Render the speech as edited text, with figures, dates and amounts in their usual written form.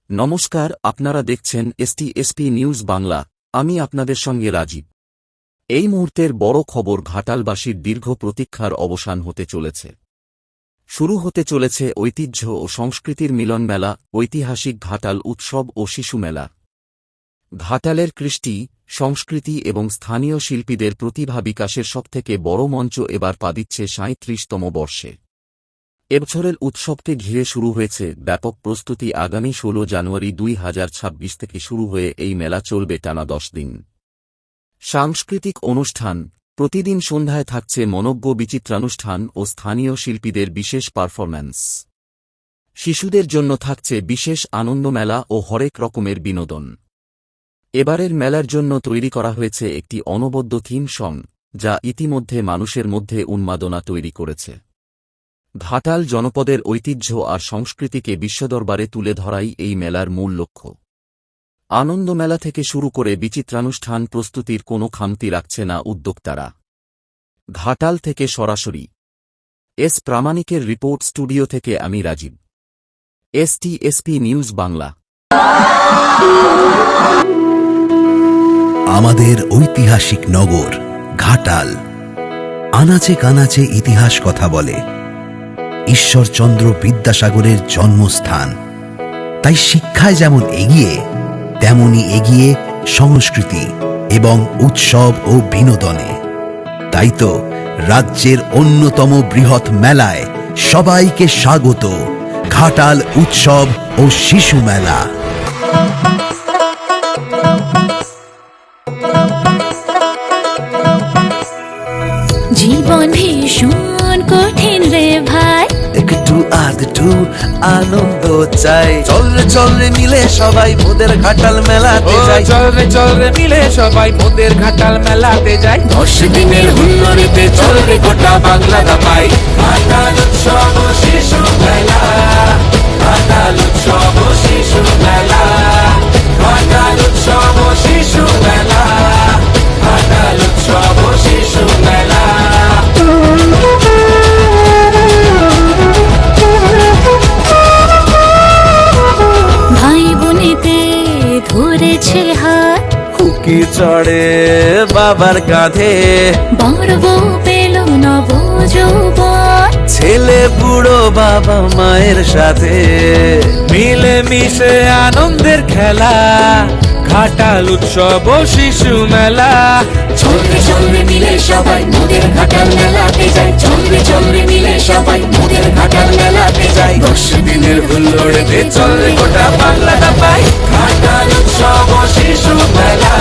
নমস্কার, আপনারা দেখছেন এসটিএসপি নিউজ বাংলা। আমি আপনাদের সঙ্গে রাজীব। এই মুহূর্তের বড় খবর, ঘাটালবাসীর দীর্ঘ প্রতীক্ষার অবসান হতে চলেছে। শুরু হতে চলেছে ঐতিহ্য ও সংস্কৃতির মিলন মেলা, ঐতিহাসিক ঘাটাল উৎসব ও শিশু মেলা। ঘাটালের কৃষ্টি, সংস্কৃতি এবং স্থানীয় শিল্পীদের প্রতিভা বিকাশের সবথেকে বড় মঞ্চ এবার পা দিচ্ছে ৩৭তম বর্ষে। এবছরের উৎসবকে ঘিরে শুরু হয়েছে ব্যাপক প্রস্তুতি। আগামী ১৬ জানুয়ারি ২০২৬ থেকে শুরু হয়ে এই মেলা চলবে টানা ১০ দিন। সাংস্কৃতিক অনুষ্ঠান, প্রতিদিন সন্ধ্যায় থাকছে মনোজ্ঞ বিচিত্রানুষ্ঠান ও স্থানীয় শিল্পীদের বিশেষ পারফরম্যান্স। শিশুদের জন্য থাকছে বিশেষ আনন্দ মেলা ও হরেক রকমের বিনোদন। এবারের মেলার জন্য তৈরি করা হয়েছে একটি অনবদ্য থিম সং, যা ইতিমধ্যে মানুষের মধ্যে উন্মাদনা তৈরি করেছে। ঘাটাল জনপদের ঐতিহ্য আর সংস্কৃতিকে বিশ্বদরবারে তুলে ধরাই এই মেলার মূল লক্ষ্য। আনন্দ মেলা থেকে শুরু করে বিচিত্রানুষ্ঠান প্রস্তুতির কোনো খামতি রাখছে না উদ্যোক্তারা। ঘাটাল থেকে সরাসরি এস প্রামাণিকের রিপোর্ট। স্টুডিও থেকে আমি রাজীব, এসটিএসপি নিউজ বাংলা। আমাদের ঐতিহাসিক নগর ঘাটাল আনাচে কানাচে ইতিহাস কথা বলে। ঈশ্বরচন্দ্র বিদ্যাসাগরের জন্মস্থান, তাই শিক্ষায় যেমন এগিয়ে, তেমনি এগিয়ে সংস্কৃতি এবং উৎসব ও বিনোদনে। তাই তো রাজ্যের অন্যতম বৃহৎ মেলায় সবাইকে স্বাগত। ঘাটাল উৎসব ও শিশু মেলা। জীবন ভীষণ কঠিন রে ভাই, একটু আধটু আনন্দ চাই। চল রে মিলে সবাই মোদের ঘাটাল মেলাতে যাই। চল রে মিলে সবাই মোদের ঘাটাল মেলাতে যাই। 10 দিনের হুল্লোড়েতে চলবে গোটা বাংলা দাপাই। ঘাটাল উৎসব ও শিশু মেলা, ঘাটাল উৎসব ও শিশু মেলা, ঘাটাল উৎসব ও শিশু মেলা, ঘাটাল উৎসব ও শিশু মেলা। ভাই বোনেতে ধরেছে হাত, খুকি চড়ে বাবার কাঁধে, বড় বউ পেল নব যৌবন, ছেলে বুড়ো বাবা মায়ের সাথে মিলে মিশে আনন্দের খেলা। ঘাটাল উৎসব ও শিশু মেলা। চল রে মিলে সবাই মোদের ঘাটাল মেলাতে যাই। চল রে মিলে সবাই মোদের ঘাটাল মেলাতে যাই। 10 দিনের হুল্লোড়েতে চলে গোটা বাংলা দাপাই। ঘাটাল উৎসব ও শিশু মেলা।